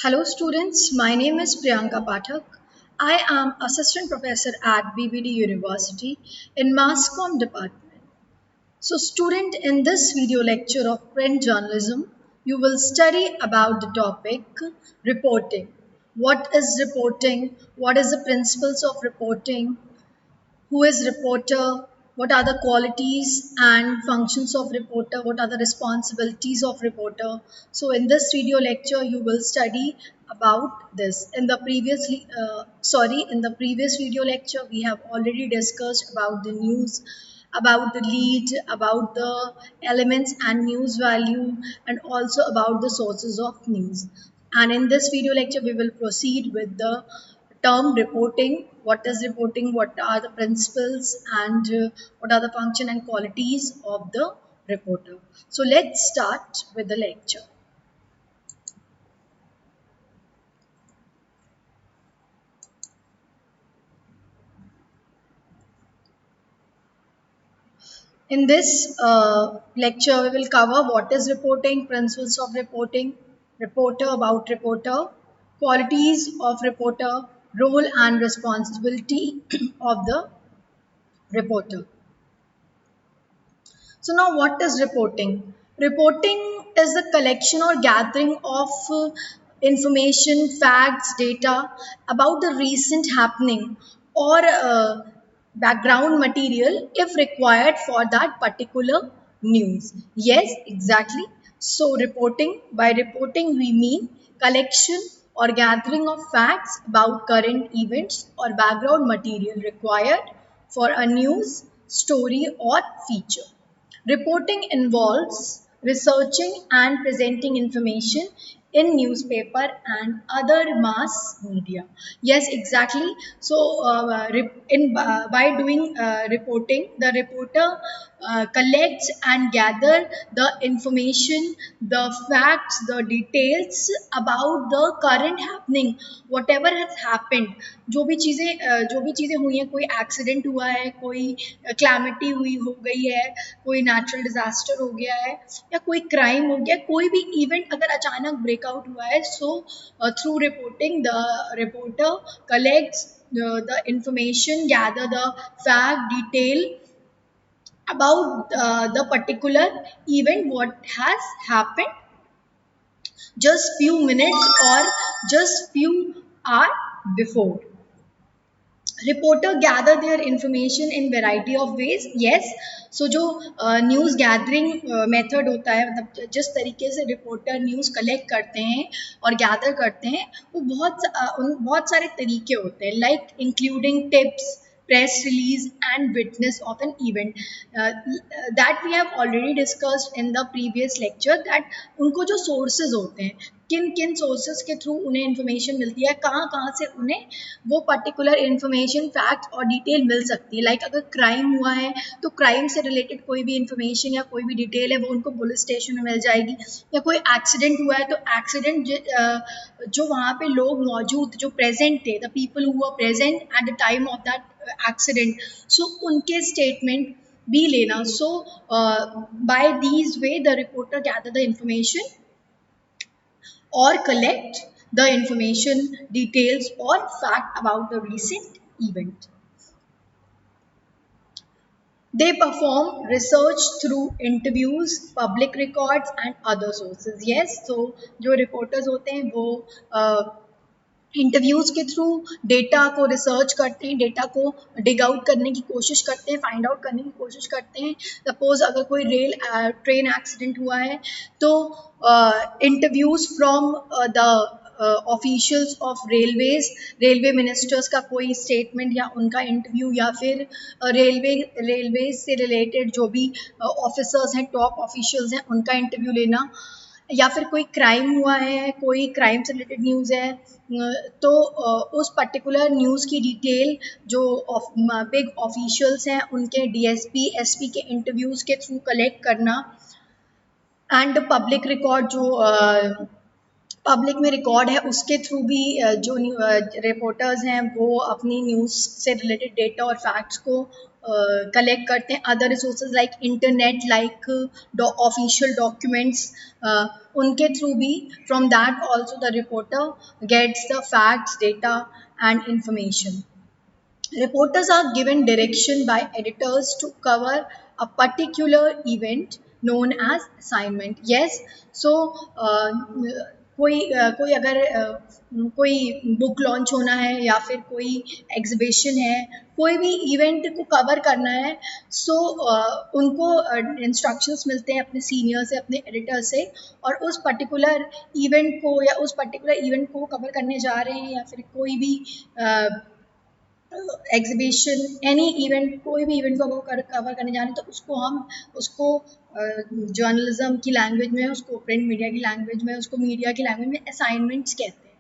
Hello students, my name is Priyanka Pathak. I am assistant professor at BBD University in Mass Comm department. So student, in this video lecture of print journalism, you will study about the topic reporting. What is reporting? What is the principles of reporting? Who is reporter, what are the qualities and functions of reporter, what are the responsibilities of reporter. So in this video lecture you will study about this. In the previous video lecture we have already discussed about the news, about the lead, about the elements and news value, and also about the sources of news. And in this video lecture we will proceed with the term reporting. What is reporting? What are the principles and what are the function and qualities of the reporter? So let's start with the lecture. In this lecture, we will cover what is reporting, principles of reporting, reporter, about reporter, qualities of reporter, role and responsibility of the reporter. So now what is reporting? Reporting is the collection or gathering of information, facts, data about the recent happening or background material if required for that particular news. Yes, exactly. So by reporting we mean collection or gathering of facts about current events or background material required for a news, story or feature. Reporting involves researching and presenting information in newspaper and other mass media. Yes, exactly. So, by doing reporting, the reporter collects and gather the information, the facts, the details about the current happening, whatever has happened. जो भी चीज़ें हुई हैं, कोई accident हुआ है, कोई calamity हुई हो गई है, कोई नेचुरल डिजास्टर हो गया है या कोई क्राइम हो गया, कोई भी इवेंट अगर अचानक ब्रेकआउट हुआ है, so through reporting the reporter collects the information, gather the fact, detail about the particular event, what has happened just few minutes or just few hours before. Reporter gather their information in variety of ways. Yes, so जो news gathering method होता है, मतलब जिस तरीके से reporter news collect करते हैं और गैदर करते हैं, वो बहुत सारे तरीके होते हैं, like including tips, press release and witness of an event, that we have already discussed in the previous lecture, that उनको जो sources होते हैं, किन किन सोर्सेज के थ्रू उन्हें इन्फॉर्मेशन मिलती है, कहाँ कहाँ से उन्हें वो पर्टिकुलर इन्फॉर्मेशन, फैक्ट और डिटेल मिल सकती है. लाइक अगर क्राइम हुआ है तो क्राइम से रिलेटेड कोई भी इन्फॉर्मेशन या कोई भी डिटेल है वो उनको पुलिस स्टेशन में मिल जाएगी. या कोई एक्सीडेंट हुआ है तो एक्सीडेंट जो वहाँ पे लोग मौजूद, जो प्रेजेंट थे, the people who were present at the time of that accident, so उनके स्टेटमेंट भी लेना. So by these ways the reporter gather the information or collect the information, details or fact about the recent event. They perform research through interviews, public records and other sources. Yes, so जो reporters होते हैं वो interviews के through data को research करते हैं, data को dig out करने की कोशिश करते हैं, फाइंड आउट करने की कोशिश करते हैं. सपोज अगर कोई ट्रेन एक्सीडेंट हुआ है तो interviews from the officials of railway ministers का कोई स्टेटमेंट या उनका इंटरव्यू, या फिर रेलवे से रिलेटेड जो भी ऑफिसर्स हैं, टॉप ऑफिशियल्स हैं, उनका इंटरव्यू लेना. या फिर कोई क्राइम हुआ है, कोई क्राइम से रिलेटेड न्यूज़ है, तो उस पर्टिकुलर न्यूज़ की डिटेल जो बिग ऑफिशियल्स हैं उनके डीएसपी एसपी के इंटरव्यूज़ के थ्रू कलेक्ट करना. एंड पब्लिक रिकॉर्ड, जो पब्लिक में रिकॉर्ड है उसके थ्रू भी जो रिपोर्टर्स हैं वो अपनी न्यूज़ से रिलेटेड डेटा और फैक्ट्स को कलेक्ट करते हैं. Other resources like internet, like official documents, उनके थ्रू भी from that also the reporter gets the facts, data and information. Reporters are given direction by editors to cover a particular event known as assignment. Yes, so कोई अगर कोई book launch होना है या फिर कोई एग्जीबिशन है, कोई भी इवेंट को कवर करना है, सो उनको इंस्ट्रक्शंस मिलते हैं अपने सीनियर से, अपने एडिटर से, और उस पर्टिकुलर इवेंट को या उस पर्टिकुलर इवेंट को कवर करने जा रहे हैं या फिर कोई भी एग्जीबिशन, एनी इवेंट, कोई भी इवेंट को कवर करने जा रहे हैं तो उसको जर्नलिज्म की लैंग्वेज में, उसको प्रिंट मीडिया की लैंग्वेज में, उसको मीडिया की लैंग्वेज में असाइनमेंट्स कहते हैं.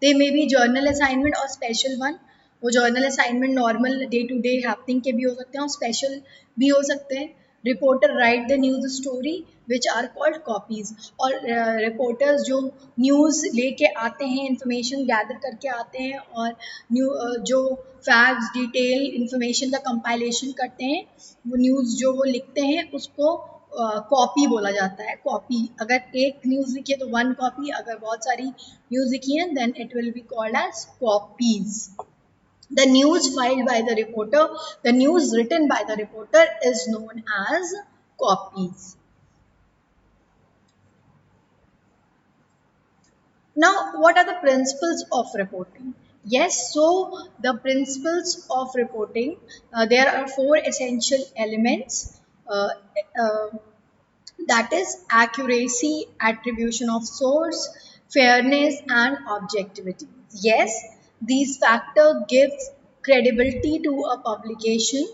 They may be general assignment और स्पेशल वन. वो general assignment normal day to day happening के भी हो सकते हैं और स्पेशल भी हो सकते हैं. Reporter write the news story which are called copies. और रिपोर्टर्स जो न्यूज़ लेके आते हैं, इंफॉर्मेशन गैदर करके आते हैं और जो फैक्ट्स, डिटेल इंफॉर्मेशन का कंपाइलेशन करते हैं, वो न्यूज़ जो वो लिखते हैं उसको कॉपी बोला जाता है. कॉपी, अगर एक न्यूज़ लिखी है तो वन कॉपी, अगर बहुत सारी न्यूज़ लिखी है then it will be called as copies. The news filed by the reporter, the news written by the reporter is known as copies. Now, what are the principles of reporting? Yes, so the principles of reporting, there are four essential elements. Uh, uh, that is accuracy, attribution of source, fairness and objectivity. Yes, these factors give credibility to a publication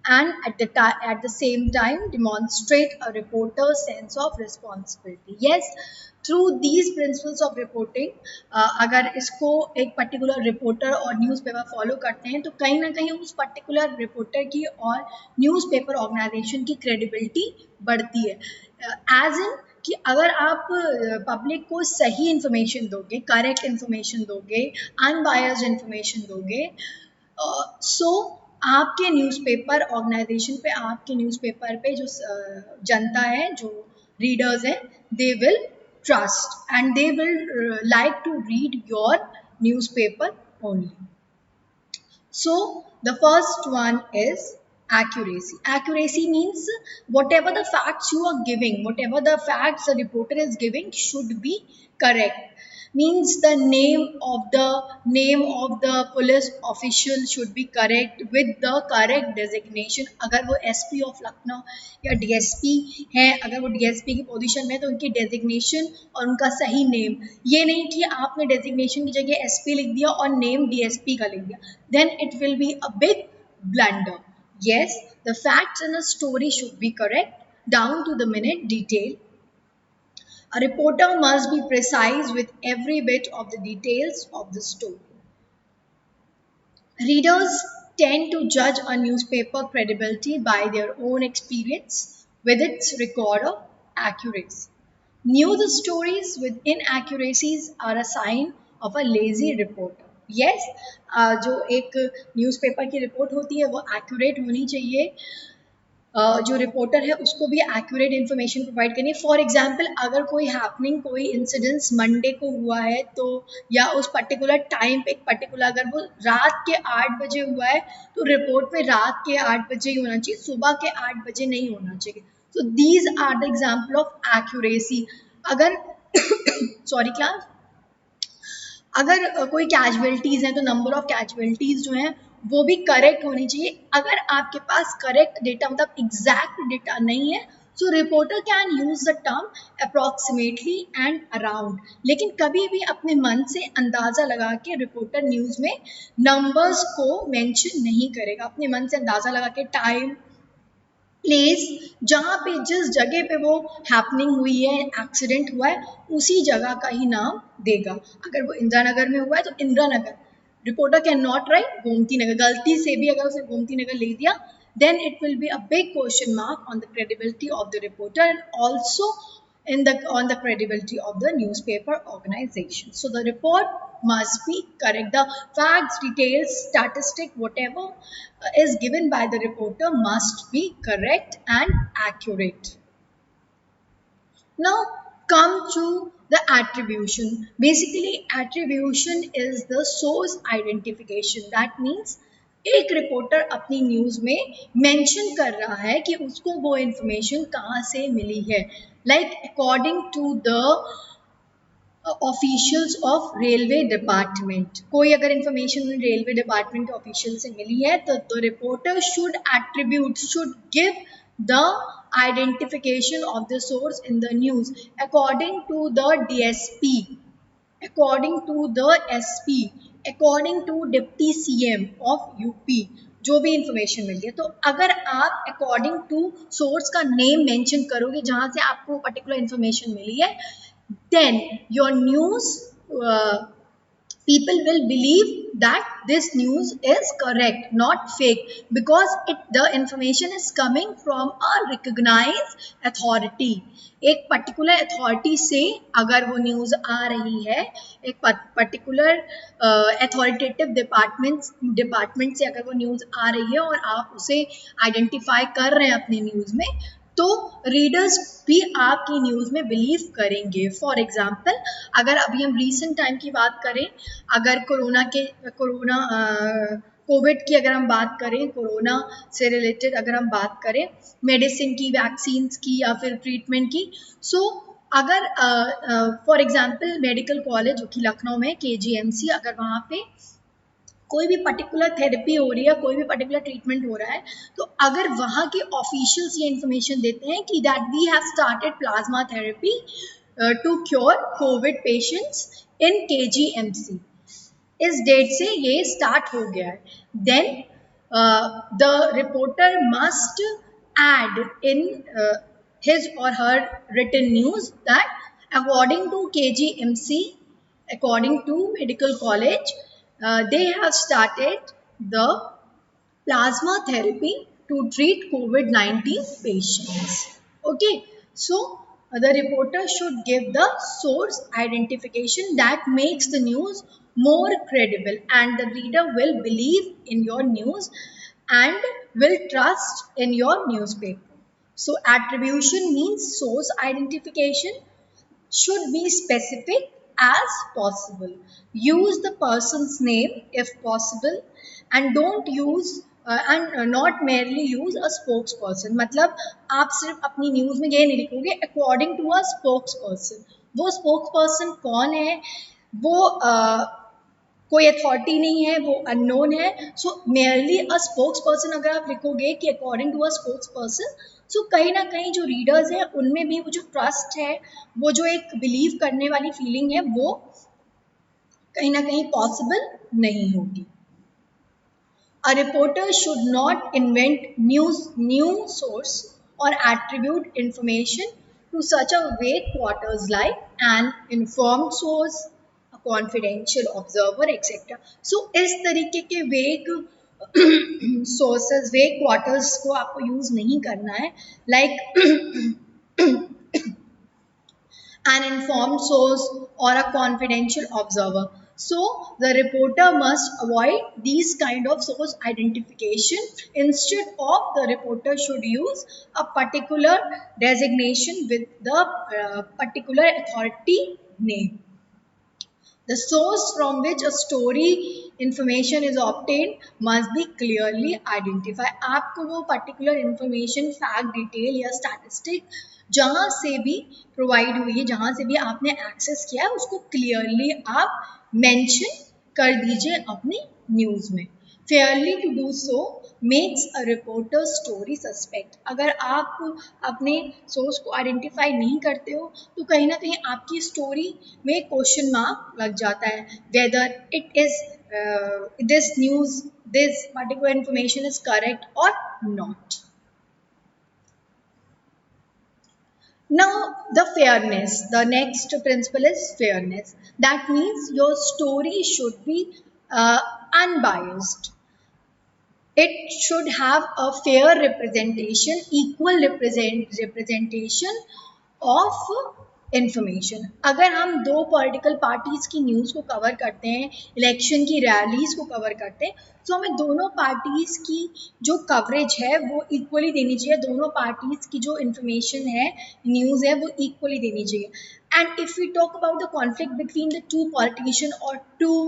and at the same time demonstrate a reporter's sense of responsibility. Yes, through these principles of reporting, अगर इसको एक particular reporter और newspaper follow करते हैं तो कहीं ना कहीं उस पर्टिकुलर रिपोर्टर की और न्यूज़पेपर ऑर्गेनाइजेशन की क्रेडिबिलिटी बढ़ती है. एज इन कि अगर आप पब्लिक को सही इन्फॉर्मेशन दोगे, करेक्ट इन्फॉर्मेशन दोगे, अनबायस्ड इन्फॉर्मेशन दोगे, सो आपके न्यूज़पेपर ऑर्गेनाइजेशन पे, आपके न्यूज़पेपर पे जो जनता है, जो रीडर्स हैं, they will trust and they will like to read your newspaper only. So the first one is accuracy. Accuracy means whatever the facts you are giving, whatever the facts the reporter is giving should be correct. Means the name of the police official should be correct with the correct designation. अगर वो SP of Lucknow या DSP है, अगर वो DSP की position में है तो उनकी डेजिग्नेशन और उनका सही नेम. ये नहीं कि आपने डेजिग्नेशन की जगह SP लिख दिया और नेम DSP का लिख दिया, then it will be a big blunder. Yes, the facts in a story should be correct down to the minute detail. A reporter must be precise with every bit of the details of the story. Readers tend to judge a newspaper credibility by their own experience with its record of accuracy. News stories with inaccuracies are a sign of a lazy reporter. Yes, जो एक newspaper की report होती है वो accurate होनी चाहिए. जो reporter है उसको भी एक्यूरेट इन्फॉर्मेशन प्रोवाइड करनी है. फॉर एग्जांपल, अगर कोई हैपनिंग, कोई इंसिडेंस मंडे को हुआ है तो, या उस पर्टिकुलर टाइम पे पर्टिकुलर, अगर वो रात के 8 बजे हुआ है तो रिपोर्ट में रात के 8 बजे ही होना चाहिए, सुबह के 8 बजे नहीं होना चाहिए. So these are the example of accuracy. अगर सॉरी क्लास, अगर कोई कैजुअलिटीज़ हैं तो नंबर ऑफ कैजुअलिटीज़ जो हैं वो भी करेक्ट होनी चाहिए. अगर आपके पास करेक्ट डेटा, मतलब एग्जैक्ट डेटा नहीं है, so reporter can use the term approximately and around. लेकिन कभी भी अपने मन से अंदाज़ा लगा के रिपोर्टर न्यूज़ में नंबर्स को मेंशन नहीं करेगा. अपने मन से अंदाज़ा लगा के टाइम, प्लेस, जहाँ पे जिस जगह पे वो हैपनिंग हुई है, एक्सीडेंट हुआ है, उसी जगह का ही नाम देगा. अगर वो इंदिरा नगर में हुआ है तो Indira Nagar. Reporter can not write Gomti Nagar. गलती से भी अगर उसने गोमती नगर लिख दिया, then it will be a big question mark on the credibility of the reporter. And also in the on the credibility of the newspaper organization. So the report must be correct. The facts, details, statistic, whatever is given by the reporter must be correct and accurate. Now come to the attribution. Basically attribution is the source identification. That means एक reporter अपनी news में mention कर रहा है कि उसको वो information कहाँ से मिली है. Like according to the officials of railway department. कोई अगर इंफॉर्मेशन रेलवे डिपार्टमेंट के ऑफिशियल से मिली है तो the reporter should attribute, should give the identification of the source in the news according to the DSP, according to the SP, according to deputy CM of UP. जो भी information मिल रही है तो अगर आप अकॉर्डिंग टू सोर्स का name mention करोगे जहां से आपको पर्टिकुलर इंफॉर्मेशन मिली है, then your news people will believe that this news is correct, not fake, because the information is coming from a recognized authority. एक पर्टिकुलर अथॉरिटी से अगर वो न्यूज़ आ रही है, एक पर्टिकुलर अथॉरिटेटिव डिपार्टमेंट से अगर वो न्यूज़ आ रही है और आप उसे आइडेंटिफाई कर रहे हैं अपनी न्यूज़ में, तो रीडर्स भी आपकी न्यूज़ में बिलीव करेंगे. फॉर एग्जांपल अगर अभी हम रीसेंट टाइम की बात करें, अगर कोविड की अगर हम बात करें, कोरोना से रिलेटेड अगर हम बात करें, मेडिसिन की, वैक्सीन्स की या फिर ट्रीटमेंट की, सो अगर फॉर एग्जांपल मेडिकल कॉलेज जो कि लखनऊ में KGMC, अगर वहाँ पे कोई भी पर्टिकुलर थेरेपी हो रही है, कोई भी पर्टिकुलर ट्रीटमेंट हो रहा है, तो अगर वहाँ के ऑफिशियल्स ये इन्फॉर्मेशन देते हैं कि that we have started plasma therapy to cure COVID patients in KGMC, इस डेट से ये स्टार्ट हो गया है, then the reporter must add in his or her written news that according to KGMC, according to medical college, they have started the plasma therapy to treat COVID-19 patients. Okay, so the reporter should give the source identification that makes the news more credible, and the reader will believe in your news and will trust in your newspaper. So attribution means source identification should be specific as possible. Use the person's name if possible and don't use and not merely use a spokesperson. मतलब आप सिर्फ अपनी news में ये नहीं लिखोगे according to a spokesperson. वो spokesperson कौन है, वो कोई अथॉरिटी नहीं है, वो अननोन है. So merely a spokesperson अगर आप लिखोगे कि according to a spokesperson, so कहीं ना कहीं जो रीडर्स हैं उनमें भी वो जो ट्रस्ट है, वो जो एक बिलीव करने वाली फीलिंग है, वो कहीं ना कहीं पॉसिबल नहीं होगी. A reporter should not invent new source or attribute information to such a vague quarters like an informed source, a confidential observer, etc. So इस तरीके के वेग सोर्सेज, वेग क्वार्टर्स को आपको यूज नहीं करना है, like an informed source or a confidential observer. So the reporter must avoid these kind of source identification. Instead of, the reporter should use a particular designation with the particular authority name. The source from which a story information is obtained must be clearly identified. आपको वो particular information, fact, detail या statistic जहाँ से भी provide हुई है, जहाँ से भी आपने एक्सेस किया है, उसको क्लियरली आप मेंशन कर दीजिए अपनी न्यूज़ में. Fairly to do so makes a reporter story suspect. अगर आप अपने सोर्स को आइडेंटिफाई नहीं करते हो तो कहीं ना कहीं आपकी स्टोरी में क्वेश्चन मार्क लग जाता है, whether it is this news, this particular information is correct और not. Now the fairness, the next principle is fairness. That means your story should be unbiased. It should have a fair representation, equal representation of information. अगर हम दो political parties की news को cover करते हैं, election की rallies को cover करते हैं, तो हमें दोनों पार्टीज की जो कवरेज है वो इक्वली देनी चाहिए, दोनों पार्टीज की जो इंफॉर्मेशन है, न्यूज़ है, वो इक्वली देनी चाहिए। And if we talk about the conflict between the two politicians or two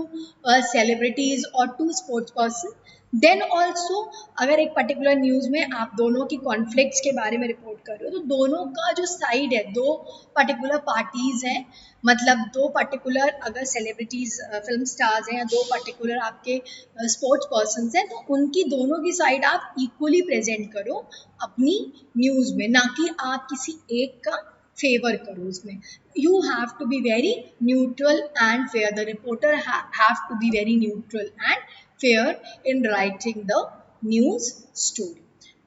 celebrities or two sports person, then also अगर एक पर्टिकुलर न्यूज़ में आप दोनों की कॉन्फ्लिक्ट्स के बारे में रिपोर्ट कर रहे हो, तो दोनों का जो साइड है, दो पर्टिकुलर पार्टीज हैं, मतलब दो पर्टिकुलर अगर सेलिब्रिटीज फिल्म स्टार्स हैं या दो पर्टिकुलर आपके स्पोर्ट्स पर्सन हैं, तो उनकी दोनों की साइड आप इक्वली प्रेजेंट करो अपनी न्यूज़ में, ना कि आप किसी एक का फेवर करो उसमें। You have to be very neutral and fair. The reporter have to be very neutral and fair in writing the news story.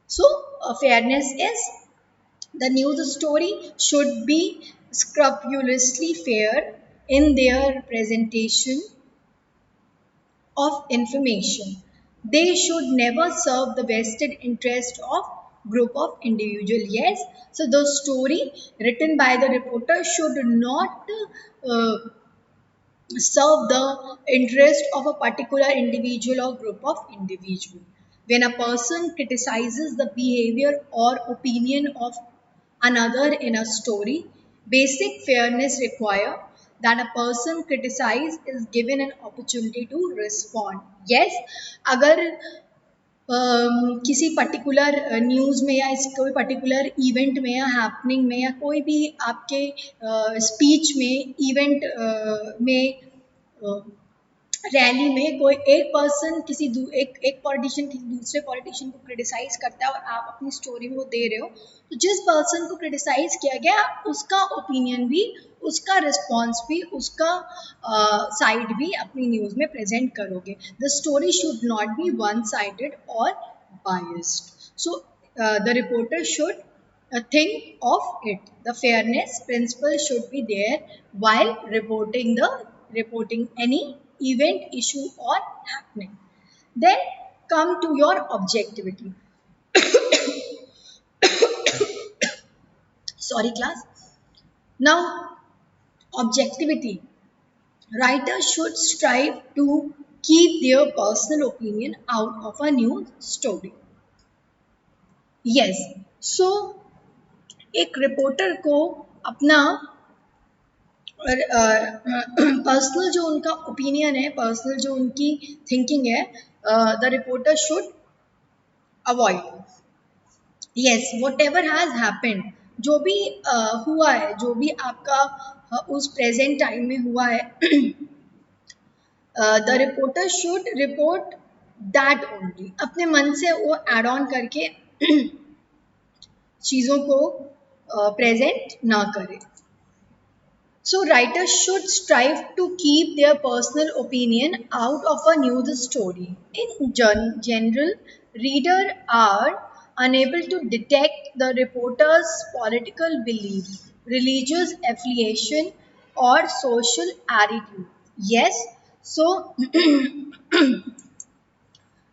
So fairness is, the news story should be scrupulously fair in their presentation of information. They should never serve the vested interest of group of individual. Yes, so the story written by the reporter should not uh, serve the interest of a particular individual or group of individual. When a person criticizes the behavior or opinion of another in a story, basic fairness require that a person criticized is given an opportunity to respond. Yes, अगर किसी particular news में या इस कोई particular event में या happening में या कोई भी आपके स्पीच में, इवेंट में, रैली में कोई एक पर्सन किसी एक पॉलिटिशियन किसी दूसरे पॉलिटिशियन को क्रिटिसाइज करता है और आप अपनी स्टोरी में वो दे रहे हो, तो जिस पर्सन को क्रिटिसाइज किया गया उसका ओपिनियन भी, उसका रिस्पॉन्स भी, उसका साइड भी अपनी न्यूज़ में प्रेजेंट करोगे। The story should not be one sided और biased. So the reporter should think of it. The fairness principle should be there while reporting any event, issue or happening. Then come to your objectivity. Sorry class. Now objectivity. Writers should strive to keep their personal opinion out of a news story. Yes. So एक reporter को अपना personal जो उनका opinion है, personal जो उनकी thinking है, the reporter should avoid. Yes, what ever has happened, जो भी हुआ है, जो भी आपका उस प्रेजेंट टाइम में हुआ है, the reporter should report that only. अपने मन से वो एड ऑन करके चीज़ों को प्रेजेंट ना करें। So writers should strive to keep their personal opinion out of a news story. In general, readers are unable to detect the reporter's political belief, religious affiliation, or social attitude. Yes, so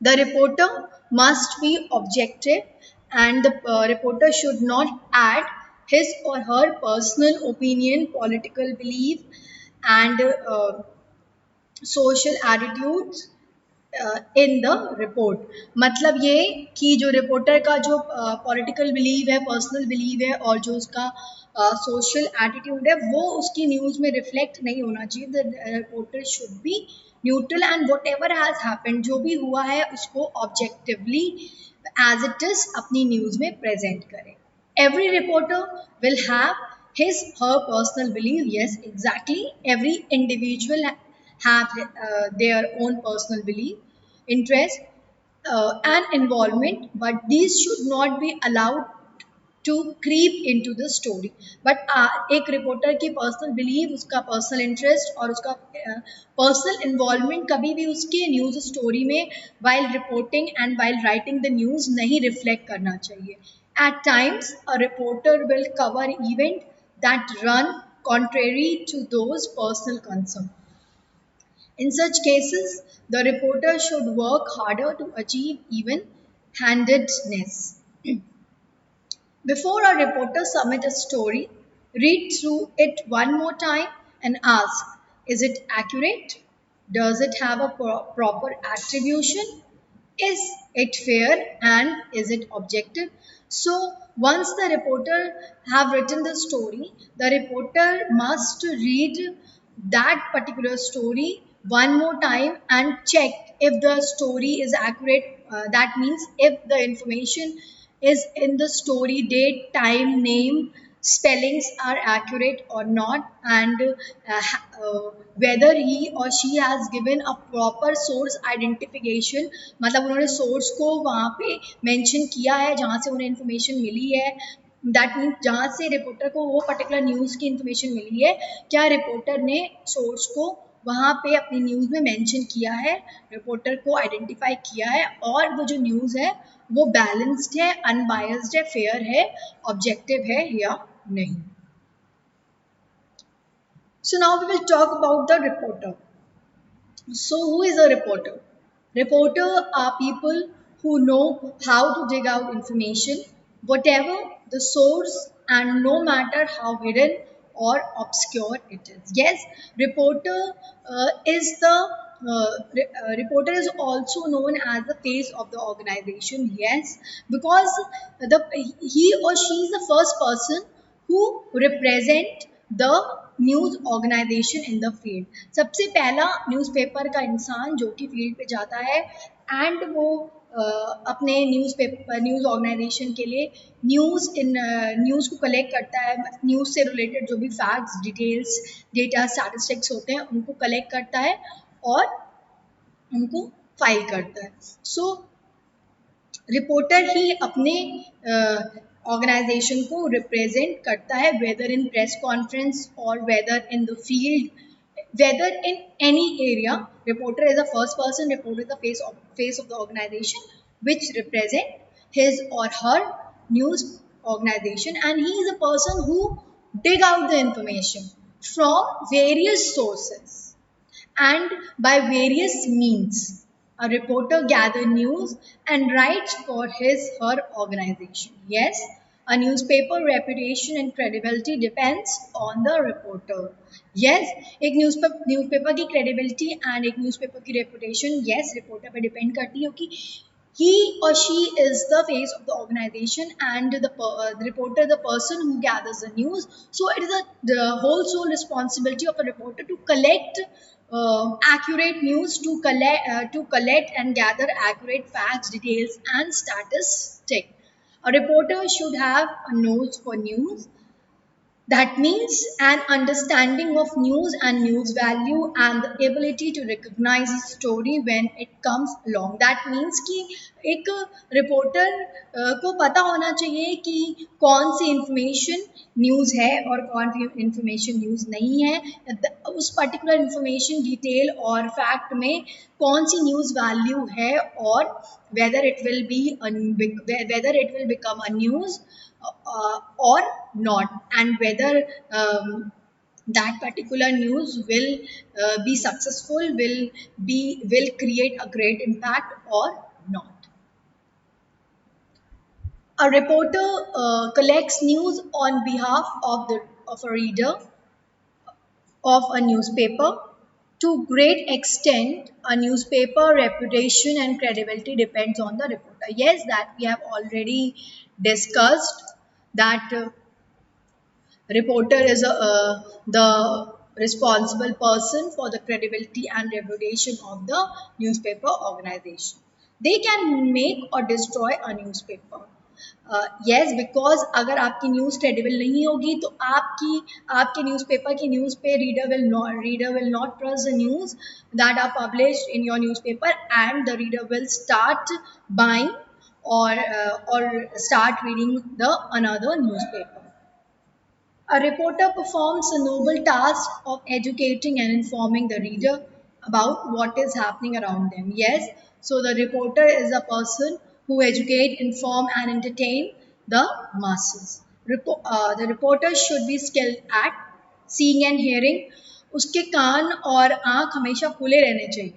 the reporter must be objective, and the reporter should not add his or her personal opinion, political belief, and social attitudes in the report. मतलब ये कि जो reporter का जो political believe है, personal believe है और जो उसका सोशल एटीट्यूड है, वो उसकी न्यूज़ में रिफ्लेक्ट नहीं होना चाहिए। The reporter should be neutral and what ever has happened, जो भी हुआ है उसको ऑब्जेक्टिवली एज इट इज़ अपनी न्यूज़ में प्रेजेंट करें। Every reporter will have his her personal belief. Yes, exactly, every individual have their own personal belief, interest, and involvement, but these should not be allowed to creep into the story. But एक reporter की personal believe, उसका personal interest और उसका personal involvement कभी भी उसके news story में while reporting and while writing the news नहीं रिफ्लेक्ट करना चाहिए। At times, a reporter will cover events that run contrary to those personal concerns. In such cases, the reporter should work harder to achieve even-handedness. Before a reporter submits a story, read through it one more time and ask, is it accurate? Does it have a proper attribution? Is it fair and is it objective? So once the reporter have written the story, the reporter must read that particular story one more time and check if the story is accurate. That means if the information is in the story, date, time, name, spellings are accurate or not, and whether he or she has given a proper source identification, मतलब उन्होंने source को वहाँ पे mention किया है जहाँ से उन्हें इन्फॉर्मेशन मिली है। दैट मीन्स जहाँ से रिपोर्टर को वो पर्टिकुलर न्यूज़ की इन्फॉर्मेशन मिली है, क्या रिपोर्टर ने सोर्स को वहाँ पे अपनी न्यूज़ में मेंशन किया है, रिपोर्टर को आइडेंटिफाई किया है, और वो जो न्यूज़ है वो बैलेंस्ड है, अनबायस्ड है, फेयर है, ऑब्जेक्टिव है या नहीं। So now we will talk about the reporter. So who is a reporter? Reporter are people who know how to dig out information, whatever the source and no matter how hidden or obscure it is. Yes, reporter reporter is also known as the face of the organization. Yes, because the he or she is the first person who represent the news organisation in the field. सबसे पहला newspaper का इंसान जो कि field पे जाता है and वो अपने न्यूज़ ऑर्गेनाइजेशन के लिए न्यूज़ को कलेक्ट करता है, न्यूज़ से रिलेटेड जो भी फैक्ट्स, डिटेल्स, डेटा, स्टैटिस्टिक्स होते हैं उनको कलेक्ट करता है और उनको फाइल करता है। सो रिपोर्टर ही अपने ऑर्गेनाइजेशन को रिप्रेजेंट करता है, वेदर इन प्रेस कॉन्फ्रेंस और whether in the field, whether in any area. Reporter is the first person, reporter is the face of the organization which represent his or her news organization, and he is a person who dig out the information from various sources and by various means. A reporter gathers news and writes for his her organization. Yes, a newspaper reputation and credibility depends on the reporter. Yes, एक newspaper की credibility and एक newspaper की reputation yes reporter पे depend करती है कि he or she is the face of the organization and the reporter the person who gathers the news. So it is the whole sole responsibility of a reporter to collect accurate news, to collect and gather accurate facts, details and statistics. A reporter should have a nose for news. That means an understanding of news and news value and the ability to recognize a story when it comes along. That means कि एक reporter को पता होना चाहिए कि कौन सी information news है और कौन सी इंफॉर्मेशन न्यूज़ नहीं है, उस पर्टिकुलर इंफॉर्मेशन डिटेल और फैक्ट में कौन सी न्यूज़ वैल्यू है और whether it will become a news or not, and whether that particular news will be successful, will create a great impact or not. A reporter collects news on behalf of a reader of a newspaper. To great extent, a newspaper reputation and credibility depends on the reporter. Yes, that we have already discussed that reporter is the responsible person for the credibility and reputation of the newspaper organization. They can make or destroy a newspaper. Yes, because अगर आपकी news credible नहीं होगी तो आपके newspaper की news पे reader will not trust the news that are published in your newspaper, and the reader will start buying or start reading the another newspaper. A reporter performs a noble task of educating and informing the reader about what is happening around them. Yes, so the reporter is a person who educate, inform and entertain the masses. The reporter should be skilled at seeing and hearing. उसके कान और आँख हमेशा खुले रहने चाहिए.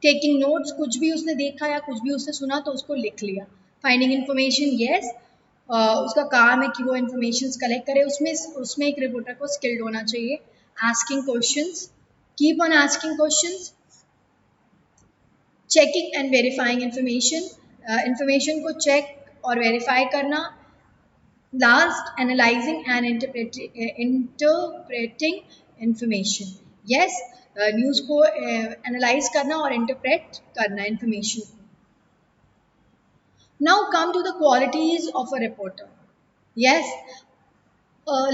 Taking notes, कुछ भी उसने देखा या कुछ भी उसने सुना तो उसको लिख लिया. Finding information, yes. उसका काम है कि वो इन्फॉर्मेशन कलेक्ट करे, उसमें उसमें एक रिपोर्टर को स्किल्ड होना चाहिए asking questions, keep on asking questions, checking and verifying information, information को चेक और वेरीफाई करना, last analysing and interpreting information, yes, news को एनालाइज करना और इंटरप्रेट करना इंफॉर्मेशन को. Now come to the qualities of a reporter. Yes,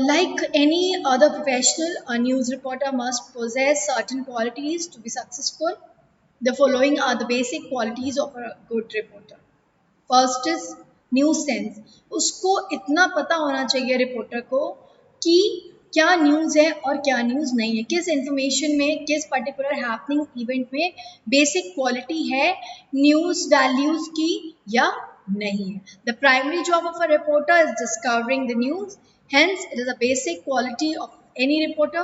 like any other professional, a news reporter must possess certain qualities to be successful. The following are the basic qualities of a good reporter. First is news sense. उसको इतना पता होना चाहिए reporter को कि क्या news है और क्या न्यूज़ नहीं है, किस इंफॉर्मेशन में, किस पर्टिकुलर हैपनिंग इवेंट में बेसिक क्वालिटी है न्यूज़ वैल्यूज़ की या नहीं है. The primary job of a reporter is discovering the news, hence it is a basic quality of any reporter.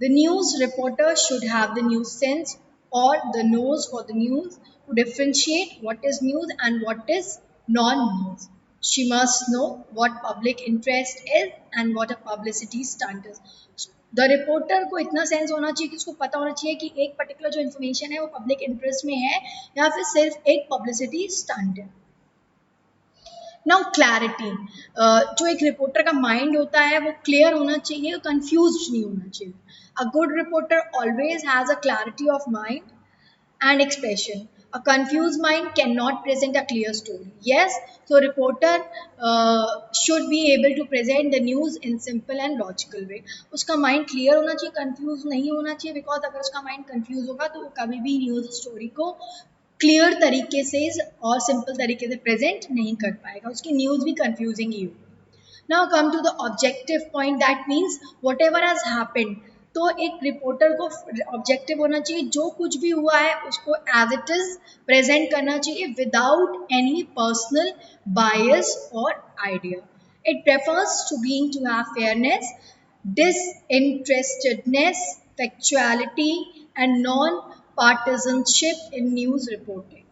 The news reporter should have the news sense or the nose for the news to differentiate what is news and what is non-news. She must know what public interest is and what a publicity stunt is. The reporter को इतना sense होना चाहिए कि उसको पता होना चाहिए कि एक पर्टिकुलर जो इन्फॉर्मेशन है वो पब्लिक इंटरेस्ट में है या फिर सिर्फ एक पब्लिसिटी स्टंट है. नाउ क्लैरिटी, जो एक रिपोर्टर का माइंड होता है वो क्लियर होना चाहिए, कंफ्यूज नहीं होना चाहिए. अ good reporter always has a clarity of mind and expression. A confused mind cannot present a clear story. Yes, so reporter should be able to present the news in simple and logical way. उसका mind clear होना चाहिए, confused नहीं होना चाहिए, because अगर उसका mind confused होगा तो वो कभी भी news story को क्लियर तरीके से और सिंपल तरीके से प्रेजेंट नहीं कर पाएगा, उसकी न्यूज़ भी कंफ्यूजिंग ही होगी. Now come to the objective point, that means whatever has happened. तो एक रिपोर्टर को ऑब्जेक्टिव होना चाहिए, जो कुछ भी हुआ है उसको एज इट इज प्रेजेंट करना चाहिए विदाउट एनी पर्सनल बायस और idea. It prefers to being to have fairness, disinterestedness, factuality, and non-partisanship in news reporting.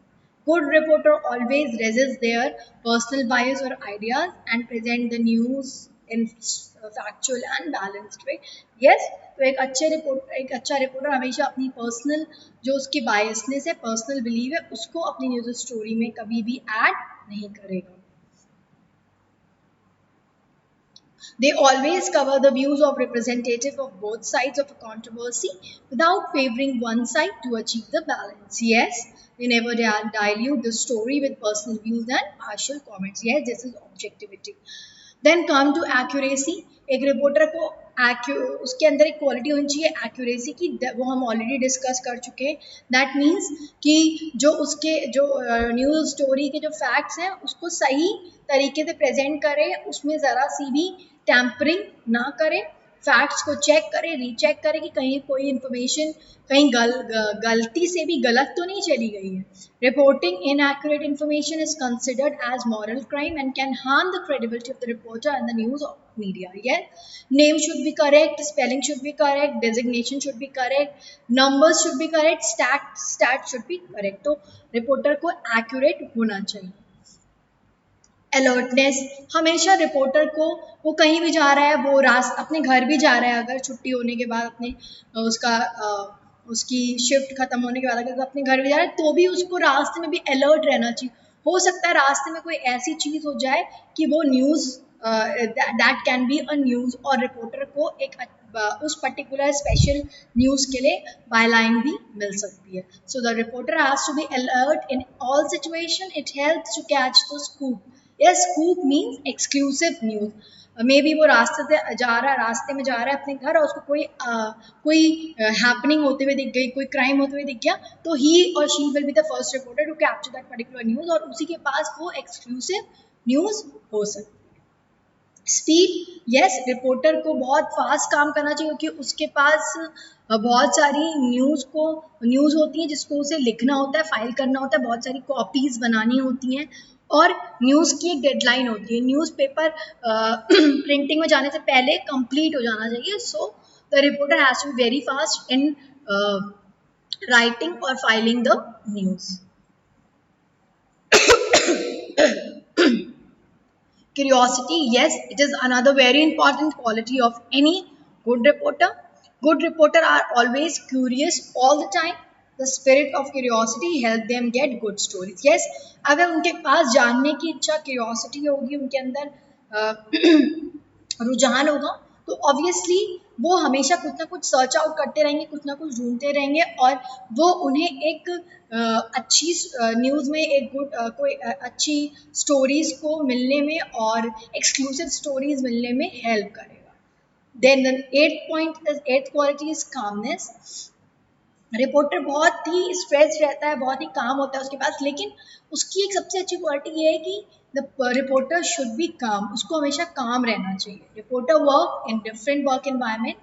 Good reporter always resists their personal bias or ideas and present the news in factual and balanced way. Yes, तो एक अच्छा reporter हमेशा अपनी personal जो उसकी biasness है, personal believe है, उसको अपनी न्यूज़ स्टोरी में कभी भी ऐड नहीं करेगा. They always cover the views of representative of both sides of a controversy without favoring one side to achieve the balance. Yes, they never dilute the story with personal views and partial comments. Yes, this is objectivity. Then come to accuracy. एक reporter को उसके अंदर एक quality होनी चाहिए accuracy की, वो हम ऑलरेडी डिस्कस कर चुके हैं. दैट मीन्स कि जो उसके जो न्यूज़ स्टोरी के जो फैक्ट्स हैं उसको सही तरीके से प्रेजेंट करे, उसमें ज़रा सी भी टैम्परिंग ना करे, फैक्ट्स को चेक करे, रीचेक करे कि कहीं कोई इन्फॉर्मेशन कहीं गलती से भी गलत तो नहीं चली गई है. Reporting inaccurate information is considered as moral crime and can harm the credibility of the reporter and the news of media. Yes, name should be correct, spelling should be correct, designation should be correct, numbers should be correct, stat should be correct. तो reporter को accurate होना चाहिए. Alertness, हमेशा reporter को वो कहीं भी जा रहा है, वो अपने घर भी जा रहा है, अगर छुट्टी होने के बाद अपने उसकी शिफ्ट खत्म होने के बाद अगर अपने घर भी जा रहा है तो भी उसको रास्ते में भी अलर्ट रहना चाहिए. हो सकता है रास्ते में कोई ऐसी चीज़ हो जाए कि वो news that can be a news, और रिपोर्टर को एक उस पर्टिकुलर स्पेशल न्यूज़ के लिए बायलाइन भी मिल सकती है. So the reporter has to be alert in all situation. It helps to catch the scoop. Yes, scoop means exclusive news. May be वो रास्ते में जा रहा है अपने घर और उसको कोई हैपनिंग होते हुए दिख गई, कोई क्राइम होते हुए दिख गया, तो ही और she will be the first reporter to capture that particular news, और उसी के पास वो एक्सक्लूसिव न्यूज़ हो सकती है. स्पीड, यस, रिपोर्टर को बहुत फास्ट काम करना चाहिए क्योंकि उसके पास बहुत सारी न्यूज़ होती हैं जिसको उसे लिखना होता है, फाइल करना होता है, बहुत सारी कॉपीज़ बनानी होती हैं और न्यूज़ की एक डेडलाइन होती है. न्यूज़पेपर प्रिंटिंग में जाने से पहले कंप्लीट हो जाना चाहिए. So the reporter has to be very fast in writing और filing the news. Curiosity, yes, it is another very important quality of any good reporter. Good reporter are always curious all the time. The spirit of curiosity help them get good stories. Yes, अगर उनके पास जानने की इच्छा curiosity होगी उनके अंदर रुझान होगा तो ऑब्वियसली वो हमेशा कुछ ना कुछ सर्च आउट करते रहेंगे कुछ ना कुछ ढूंढते रहेंगे और वो उन्हें एक अच्छी न्यूज़ में एक गुड कोई अच्छी स्टोरीज को मिलने में और एक्सक्लूसिव स्टोरीज मिलने में हेल्प करेगा. Then the eight quality is calmness. Reporter बहुत ही स्ट्रेस रहता है बहुत ही काम होता है उसके पास लेकिन उसकी एक सबसे अच्छी क्वालिटी ये है कि द रिपोर्टर शुड बी काम. उसको हमेशा काम रहना चाहिए. Reporter work in different work environment.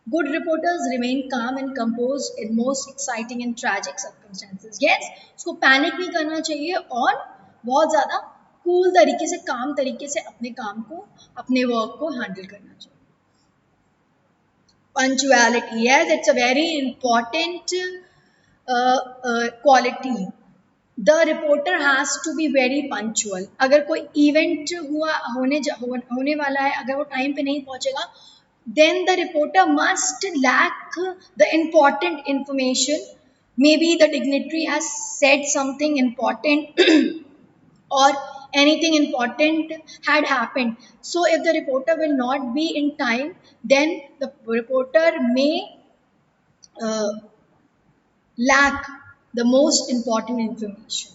Good reporters remain calm and composed in most exciting and tragic circumstances. Yes, उसको पैनिक नहीं करना चाहिए और बहुत ज़्यादा कूल तरीके से काम तरीके से अपने काम को अपने वर्क को हैंडल करना चाहिए. Punctuality, yes, it's a very important quality. The reporter has to be very punctual. अगर कोई इवेंट होने वाला है अगर वो टाइम पे नहीं पहुंचेगा then the reporter must lack the important information. Maybe the dignitary has said something important or anything important had happened. So if the reporter will not be in time, then the reporter may uh, lack the most important information.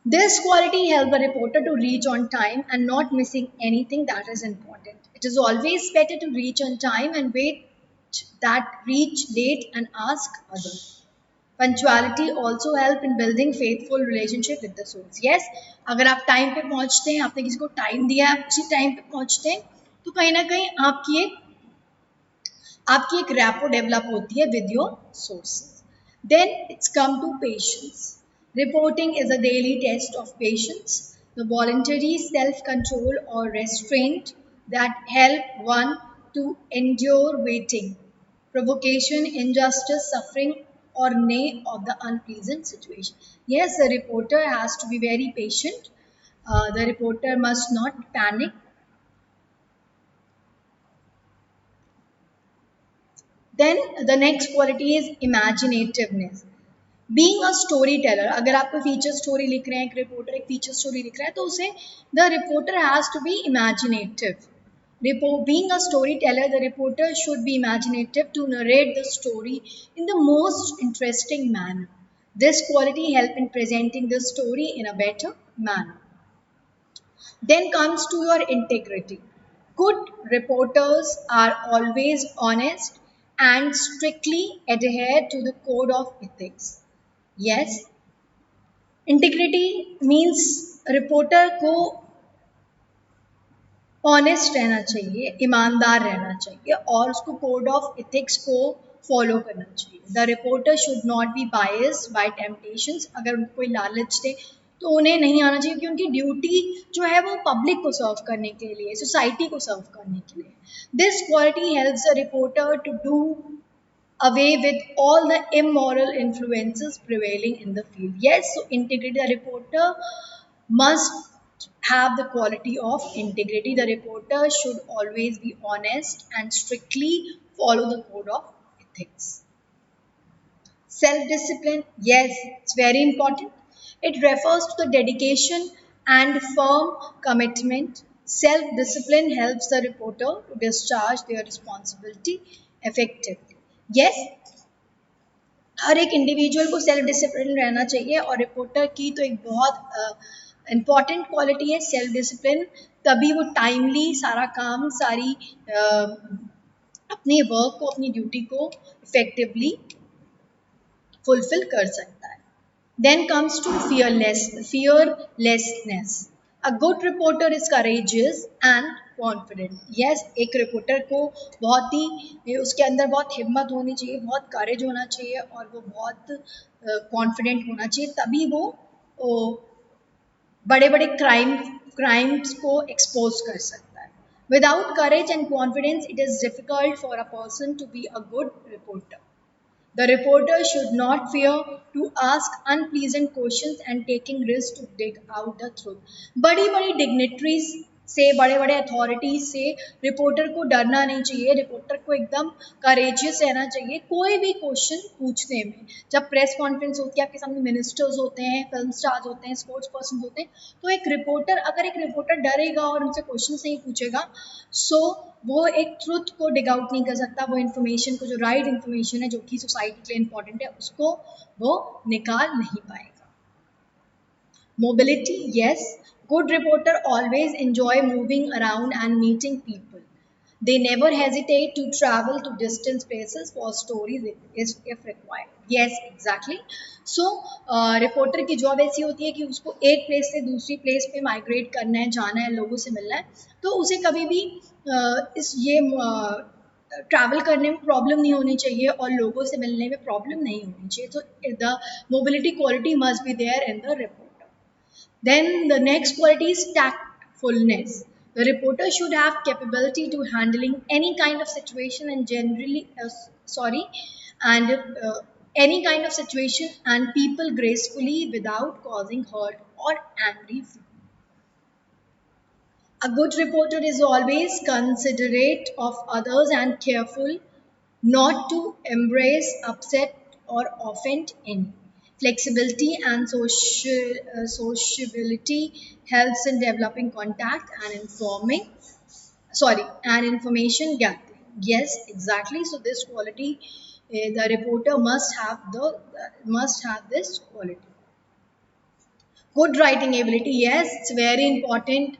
This quality helps the reporter to reach on time and not missing anything that is important. It is always better to reach on time and wait that reach late and ask others. Punctuality also help in building faithful relationship with the source. Yes, अगर आप time पे पहुंचते हैं आपने किसी को time दिया है आप उसी टाइम पे पहुंचते हैं तो कहीं ना कहीं आपकी एक रैपो डेवलप होती है with your sources. Then it's come to patience. Reporting is a daily test of patience, the voluntary self control or restraint that help one to endure waiting, provocation, injustice, suffering, or nay of the unpleasant situation. Yes, the reporter has to be very patient. The reporter must not panic. Then the next quality is imaginativeness. Being a story teller. अगर आप कोई feature story लिख रहे हैं एक reporter एक feature story लिख रहा है तो उसे the reporter has to be imaginative. Being a storyteller, the reporter should be imaginative to narrate the story in the most interesting manner. This quality helps in presenting the story in a better manner. Then comes to your integrity. Good reporters are always honest and strictly adhere to the code of ethics. Yes, integrity means reporter को honest रहना चाहिए ईमानदार रहना चाहिए और उसको code of ethics को follow करना चाहिए. The reporter should not be biased by temptations. अगर उनको कोई लालच दे तो उन्हें नहीं आना चाहिए क्योंकि उनकी ड्यूटी जो है वो पब्लिक को सर्व करने के लिए सोसाइटी को सर्व करने के लिए. This quality helps the reporter to do away with all the immoral influences prevailing in the field. Yes, so integrity. The reporter must have the quality of integrity. The reporter should always be honest and strictly follow the code of ethics. Self discipline, yes, it's very important. It refers to the dedication and firm commitment. Self discipline helps the reporter to discharge their responsibility effectively. Yes, हर एक individual को self discipline रहना चाहिए और reporter की तो एक बहुत important quality है सेल्फ डिसिप्लिन. तभी वो टाइमली सारा काम सारी अपने वर्क को अपनी ड्यूटी को इफेक्टिवली फुलफिल कर सकता है. Then comes to fearlessness. A good reporter is courageous and confident. Yes, एक रिपोर्टर को बहुत ही उसके अंदर बहुत हिम्मत होनी चाहिए बहुत करेज होना चाहिए और वो बहुत कॉन्फिडेंट होना चाहिए तभी वो बड़े बड़े क्राइम्स को एक्सपोज कर सकता है. Without courage and confidence it is difficult for a person to be a good reporter. The reporter should not fear to ask unpleasant questions and taking risks to dig out the truth. बड़ी बड़ी dignitaries से, बड़े बड़े authorities से reporter को डरना नहीं चाहिए, रिपोर्टर को एकदम करेजियस रहना चाहिए कोई भी क्वेश्चन पूछने में। जब प्रेस कॉन्फ्रेंस होती है, आपके सामने मिनिस्टर्स होते हैं, फिल्म स्टार्स होते हैं, स्पोर्ट्स पर्सन होते हैं, तो एक रिपोर्टर, अगर एक रिपोर्टर डरेगा और उनसे क्वेश्चन नहीं पूछेगा, सो वो एक ट्रुथ को डिग आउट नहीं कर सकता, वो इन्फॉर्मेशन को, जो राइट इन्फॉर्मेशन है जो कि सोसाइटी के लिए इंपॉर्टेंट है, उसको वो निकाल नहीं पाएगा। Mobility, yes. Good reporter always enjoy moving around and meeting people. They never hesitate to travel to distant places for stories if required. Yes, exactly. So, reporter की जॉब ऐसी होती है कि उसको एक प्लेस से दूसरी प्लेस पे माइग्रेट करना है, जाना है, लोगों से मिलना है, तो उसे कभी भी इस ये ट्रैवल करने में प्रॉब्लम नहीं होनी चाहिए और लोगों से मिलने में प्रॉब्लम नहीं होनी चाहिए। तो the mobility quality must be there in the report. Then the next quality is tactfulness. The reporter should have capability to handling any kind of situation and and any kind of situation and people gracefully without causing hurt or angry. A good reporter is always considerate of others and careful not to embrace, upset, or offend any. Flexibility and sociability helps in developing contact and and information gathering. Yes, exactly. So this quality, the reporter must have this quality. Good writing ability, yes, it's very important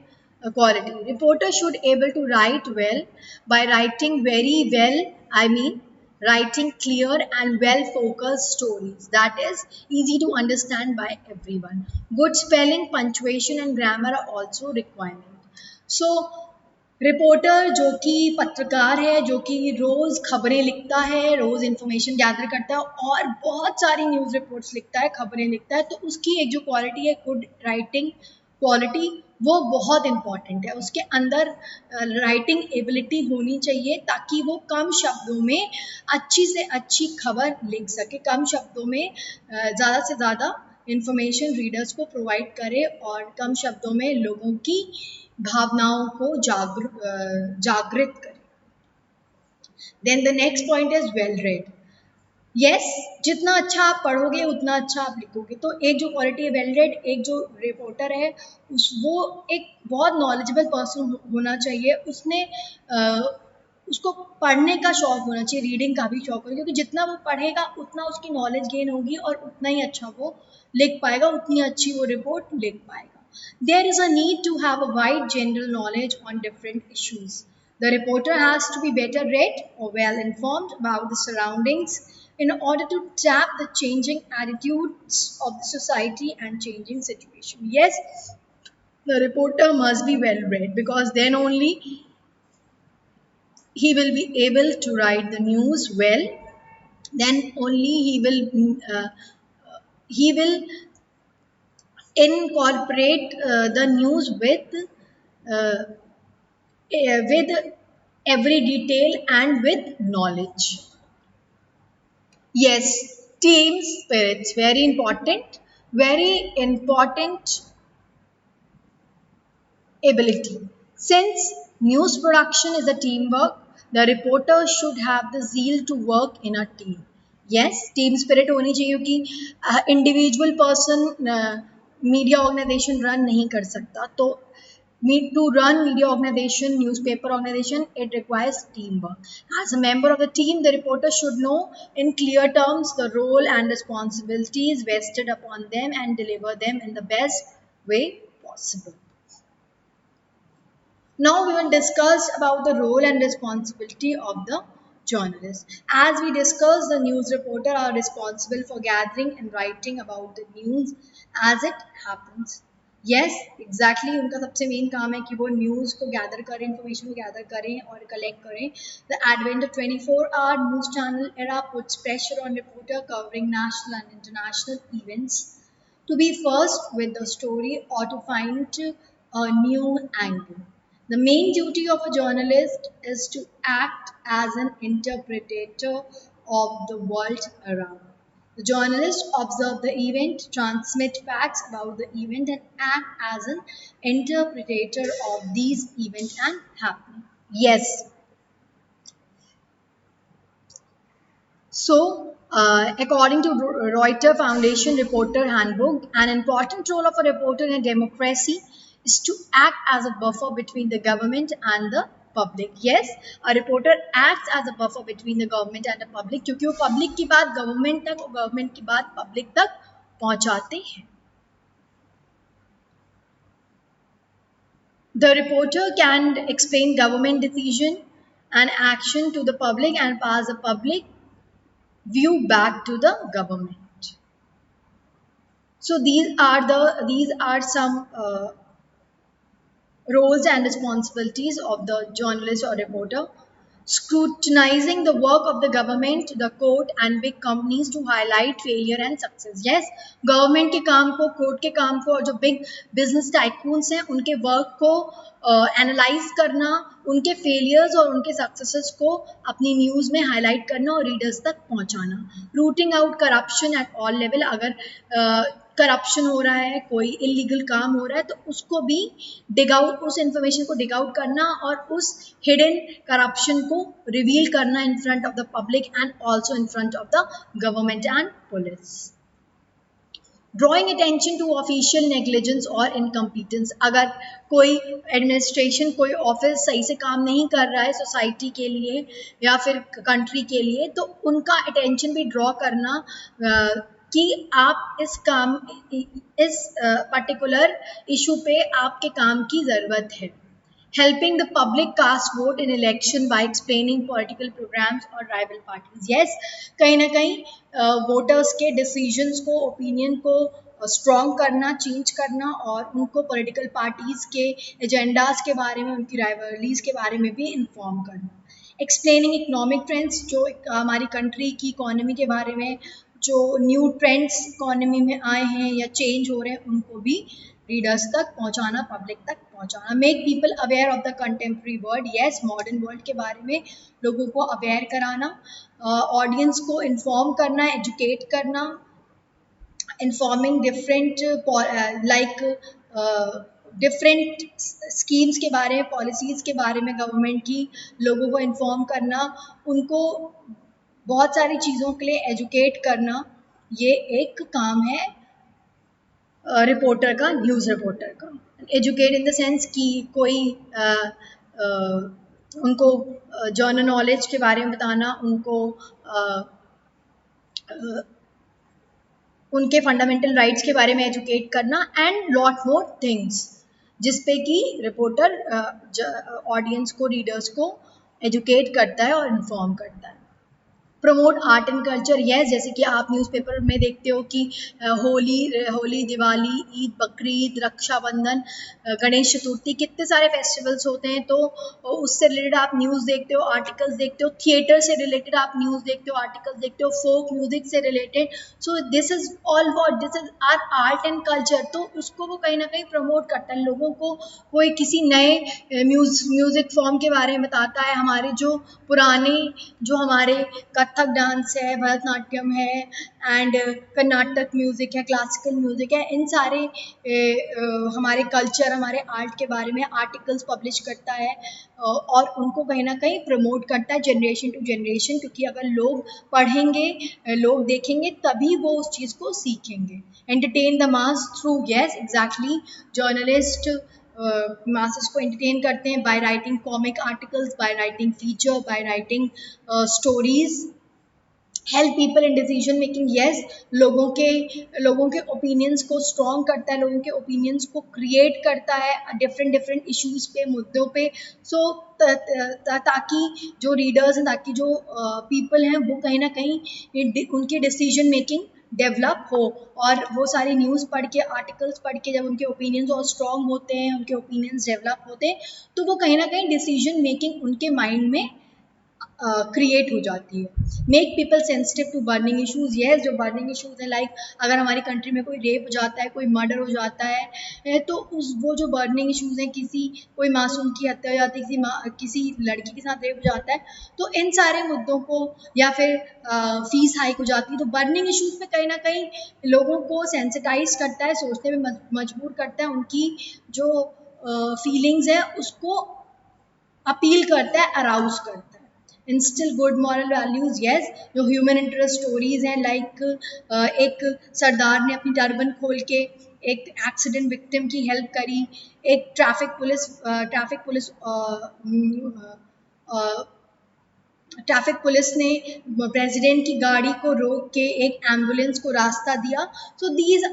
quality. Reporter should able to write well. By writing very well, I mean writing clear and well focused stories that is easy to understand by everyone. Good spelling, punctuation and grammar are also requirement. So reporter जो कि पत्रकार है, जो कि रोज़ खबरें लिखता है, रोज़ information gather करता है और बहुत सारी न्यूज़ रिपोर्ट्स लिखता है, खबरें लिखता है, तो उसकी एक जो क्वालिटी है गुड राइटिंग क्वालिटी, वो बहुत इम्पॉर्टेंट है। उसके अंदर राइटिंग एबिलिटी होनी चाहिए ताकि वो कम शब्दों में अच्छी से अच्छी खबर लिख सके, कम शब्दों में ज़्यादा से ज़्यादा इंफॉर्मेशन रीडर्स को प्रोवाइड करे और कम शब्दों में लोगों की भावनाओं को जागृत करें। Then the next point is well read. Yes, जितना अच्छा आप पढ़ोगे उतना अच्छा आप लिखोगे। तो एक जो क्वालिटी है वेल रेड, एक जो रिपोर्टर है वो एक बहुत नॉलेजेबल पर्सन होना चाहिए, उसने उसको पढ़ने का शौक होना चाहिए, रीडिंग का भी शौक होगा, क्योंकि जितना वो पढ़ेगा उतना उसकी नॉलेज गेन होगी और उतना ही अच्छा वो लिख पाएगा, उतनी अच्छी वो रिपोर्ट लिख पाएगा। There is a need to have a wide general knowledge on different issues. The reporter has to be better read or well informed about the surroundings in order to tap the changing attitudes of the society and changing situation. Yes, the reporter must be well read because then only he will be able to write the news well. Then only he will incorporate the news uh, with every detail and with knowledge. Yes, team spirits very important ability. Since news production is a teamwork, the reporter should have the zeal to work in a team. Yes, team spirit होनी चाहिए क्योंकि individual person media organisation run नहीं कर सकता, तो to run media organization, newspaper organization, it requires teamwork. As a member of the team, the reporter should know in clear terms the role and responsibilities vested upon them and deliver them in the best way possible. Now we will discuss about the role and responsibility of the journalist. As we discussed, the news reporter are responsible for gathering and writing about the news as it happens. Yes, exactly. उनका सबसे main काम है कि वो news को gather करें, information को gather करें और कलेक्ट करें. The advent of 24-hour news channel era puts pressure on reporter covering national and international events to be first with the story or to find a new angle. The main duty of a journalist is to act as an interpreter of the world around. The journalists observe the event, transmit facts about the event, and act as an interpreter of these events and happening. Yes, so, according to Reuters Foundation Reporter Handbook, an important role of a reporter in a democracy is to act as a buffer between the government and the public. Yes, a reporter acts as a buffer between the government and the public क्योंकि वो public की बात government तक और government की बात public तक पहुंचाते हैं. The reporter can explain government decision and action to the public and pass the public view back to the government. So these are some roles and responsibilities of the journalist or reporter. Scrutinizing the work of the government, the court and big companies to highlight failure and success. Yes, government के काम को, court के काम को और जो big business tycoons हैं उनके work को एनालाइज करना, उनके फेलियर्स और उनके सक्सेसेस को अपनी न्यूज़ में हाईलाइट करना और रीडर्स तक पहुंचाना. Routing out corruption at all level. अगर करप्शन हो रहा है, कोई इलीगल काम हो रहा है तो उसको भी डिग आउट, उस इंफॉर्मेशन को डिग आउट करना और उस हिडन करप्शन को रिवील करना in front of the public and also in front of the government and police. Drawing attention to official negligence और इनकम्पिटेंस. अगर कोई एडमिनिस्ट्रेशन, कोई ऑफिस सही से काम नहीं कर रहा है सोसाइटी के लिए या फिर कंट्री के लिए, तो उनका अटेंशन भी ड्रॉ करना कि आप इस पर्टिकुलर इशू पे आपके काम की ज़रूरत है. Helping the public cast vote in election by explaining political programs or rival parties. Yes, कहीं ना कहीं वोटर्स के डिसीजंस को, ओपिनियन को स्ट्रॉन्ग करना, चेंज करना और उनको पॉलिटिकल पार्टीज़ के एजेंडाज के बारे में, उनकी राइवलरीज के बारे में भी इन्फॉर्म करना. एक्सप्लेनिंग इकोनॉमिक ट्रेंड्स, जो हमारी कंट्री की इकोनॉमी के बारे में जो न्यू ट्रेंड्स इकोनॉमी में आए हैं या चेंज हो रहे हैं उनको भी रीडर्स तक पहुंचाना, पब्लिक तक पहुंचाना. Make people aware of the contemporary world. Yes, modern world के बारे में लोगों को अवेयर कराना, ऑडियंस को इन्फॉर्म करना, एजुकेट करना, इन्फॉर्मिंग डिफरेंट डिफरेंट स्कीम्स के बारे में, पॉलिसीज़ के बारे में गवर्नमेंट की, लोगों को इन्फॉर्म करना, उनको बहुत सारी चीज़ों के लिए एजुकेट करना. ये एक काम है रिपोर्टर का, न्यूज़ रिपोर्टर का. एजुकेट इन द सेंस कि कोई उनको जर्नल नॉलेज के बारे में बताना, उनको उनके फंडामेंटल राइट्स के बारे में एजुकेट करना एंड लॉट मोर थिंग्स, जिसपे कि रिपोर्टर ऑडियंस को, रीडर्स को एजुकेट करता है और इन्फॉर्म करता है. Promote art and culture. Yes, जैसे कि आप न्यूज़पेपर में देखते हो कि होली, दिवाली, ईद, बकरीद, रक्षाबंधन, गणेश चतुर्थी, कितने सारे फेस्टिवल्स होते हैं. तो उससे रिलेटेड आप न्यूज़ देखते हो, आर्टिकल्स देखते हो. थिएटर से रिलेटेड आप न्यूज़ देखते हो, आर्टिकल्स देखते हो. फोक म्यूजिक से related. So this is all what, this is our art and culture. तो उसको वो कहीं ना कहीं प्रमोट करता है. लोगों को कोई किसी नए म्यूज़िक फॉर्म के बारे में बताता है. हमारे जो पुराने, जो हमारे कथक डांस है, भरतनाट्यम है एंड कर्नाटक म्यूज़िक है, क्लासिकल म्यूज़िक है, इन सारे हमारे कल्चर, हमारे आर्ट के बारे में आर्टिकल्स पब्लिश करता है और उनको कहीं ना कहीं प्रमोट करता है जनरेशन टू जनरेशन. क्योंकि अगर लोग पढ़ेंगे, लोग देखेंगे, तभी वो उस चीज़ को सीखेंगे. Entertain the mass through. Yes, exactly. Journalist masses को एंटरटेन करते हैं by writing comic articles, by writing feature, by writing stories. Help people in decision making. Yes, लोगों के ओपिनियंस को स्ट्रॉन्ग करता है, लोगों के ओपिनियंस को क्रिएट करता है डिफरेंट इश्यूज़ पे, मुद्दों पे. सो ताकि जो रीडर्स हैं, ताकि जो पीपल हैं, वो कहीं ना कहीं उनकी डिसीजन मेकिंग डेवलप हो और वो सारी न्यूज़ पढ़ के, आर्टिकल्स पढ़ के जब उनके ओपिनियंस और स्ट्रॉन्ग होते हैं, उनके ओपिनियंस डेवलप होते हैं, तो वो कहीं ना कहीं डिसीजन मेकिंग उनके माइंड में क्रिएट हो जाती है। Make people sensitive to burning issues, yes जो बर्निंग इशूज़ हैं, लाइक अगर हमारी कंट्री में कोई रेप हो जाता है, कोई मर्डर हो जाता है, तो उस वो जो बर्निंग इशूज़ हैं, किसी कोई मासूम की हत्या हो जाती है, किसी लड़की के साथ रेप हो जाता है, तो इन सारे मुद्दों को, या फिर फीस हाइक हो जाती है, तो बर्निंग इशूज़ पे कहीं ना कहीं लोगों को सेंसिटाइज करता है, सोचने में मजबूर करता है, उनकी जो फीलिंग्स है उसको अपील करता है, अराउज करता है। Instil good moral values, yes जो ह्यूमन इंटरेस्ट स्टोरीज हैं, लाइक एक सरदार ने अपनी टर्बन खोल के एक एक्सीडेंट विक्टिम की हेल्प करी, एक ट्रैफिक पुलिस ने प्रेसिडेंट की गाड़ी को रोक के एक एम्बुलेंस को रास्ता दिया। So these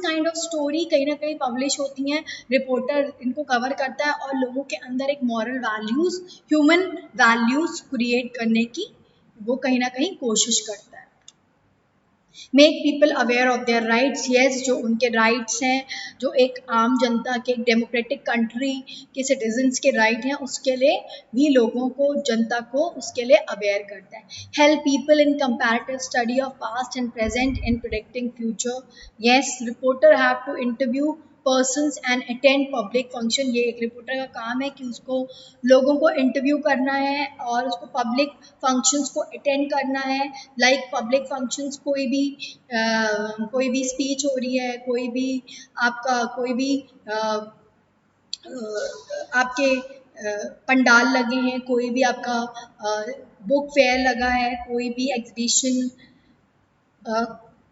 kind of story कहीं ना कहीं पब्लिश होती हैं, रिपोर्टर इनको कवर करता है और लोगों के अंदर एक moral values, human values create करने की वो कहीं ना कहीं कोशिश करता है। Make people aware of their rights, yes जो उनके राइट्स हैं, जो एक आम जनता के, एक डेमोक्रेटिक कंट्री के सिटीजन्स के राइट हैं, उसके लिए भी लोगों को, जनता को उसके लिए अवेयर करता है। Help people in comparative study of past and present in predicting future, yes reporter have to interview persons and attend public function, ये एक रिपोर्टर का काम है कि उसको लोगों को इंटरव्यू करना है और उसको पब्लिक फंक्शंस को अटेंड करना है, लाइक पब्लिक फंक्शंस कोई भी स्पीच हो रही है, कोई भी आपका कोई भी आपके पंडाल लगे हैं, कोई भी आपका बुक फेयर लगा है, कोई भी एग्जीबिशन,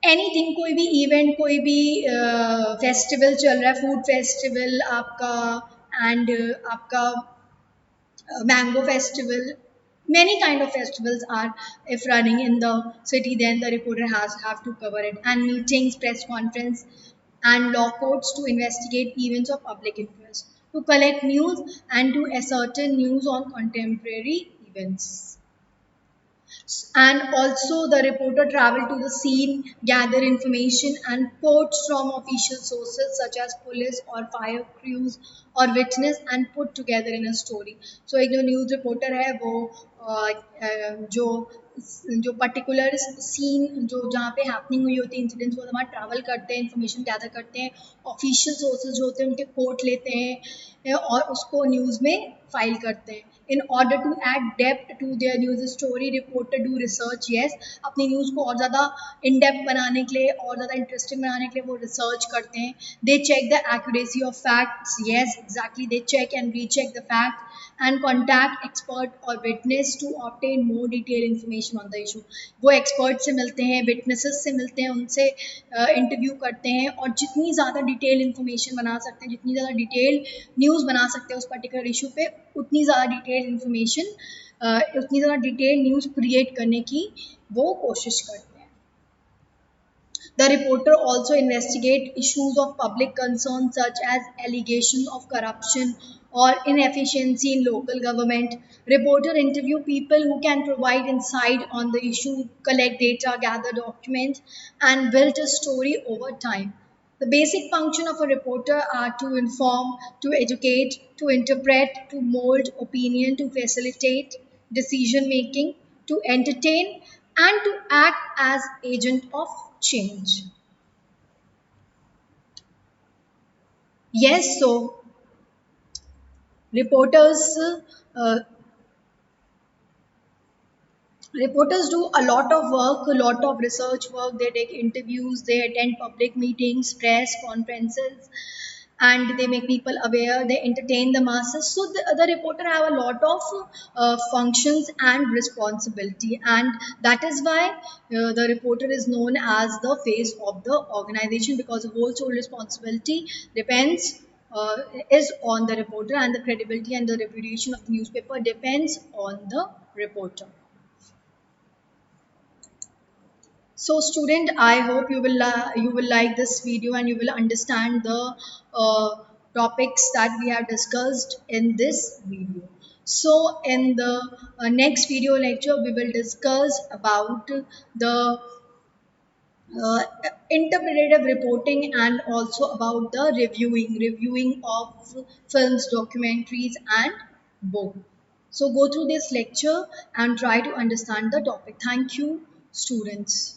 एनीथिंग, कोई भी इवेंट, कोई भी फेस्टिवल चल रहा है, फूड फेस्टिवल आपका, एंड आपका mango festival, many kind of festivals are if running in the city, then the reporter has have to cover it, and meetings, press conference, and law courts to investigate events of public interest, to collect news and to ascertain news on contemporary events. And also the reporter traveled to the scene, gather information and quotes from official sources such as police or fire crews or witness, and put together in a story. So एक जो news reporter है वो जो जो particular scene, जो जहाँ पे happening हुई होती है, इंसिडेंट्स, वो वहाँ ट्रैवल करते हैं, इन्फॉर्मेशन गैदर करते हैं, ऑफिशियल सोर्सेज जो होते हैं उनके कोट लेते हैं और उसको न्यूज़ में फाइल करते हैं। In order to add depth to their news story, reporter do research, yes अपनी न्यूज़ को और ज़्यादा इन डेप्थ बनाने के लिए, और ज़्यादा इंटरेस्टिंग बनाने के लिए वो रिसर्च करते हैं। They check the accuracy of facts, yes exactly they check and recheck the fact and contact expert और witness to obtain more detail information on the issue. वो एक्सपर्ट से मिलते हैं, विटनेसेस से मिलते हैं, उनसे इंटरव्यू करते हैं और जितनी ज़्यादा डिटेल इन्फॉर्मेशन बना सकते हैं, जितनी ज़्यादा डिटेल न्यूज़ बना सकते हैं उस पर्टिकुलर इशू पे, उतनी ज़्यादा डिटेल इन्फॉर्मेशन, उतनी ज़्यादा डिटेल न्यूज़ क्रिएट करने की वो कोशिश करते हैं। The reporter also investigate issues of public concern such as allegation of corruption or inefficiency in local government. Reporter interview people who can provide insight on the issue, collect data, gather documents, and build a story over time. The basic function of a reporter are to inform, to educate, to interpret, to mold opinion, to facilitate decision making, to entertain, and to act as agent of change. Yes, so reporters uh, reporters do a lot of work, a lot of research work. They take interviews, they attend public meetings, press conferences, and they make people aware, they entertain the masses. So the reporter have a lot of functions and responsibility, and that is why the reporter is known as the face of the organization, because the whole sole responsibility depends is on the reporter, and the credibility and the reputation of the newspaper depends on the reporter. So student, I hope you will like this video and you will understand the topics that we have discussed in this video. So in the next video lecture, we will discuss about the uh, interpretive reporting and also about the reviewing of films, documentaries and books. So go through this lecture and try to understand the topic. Thank you, students.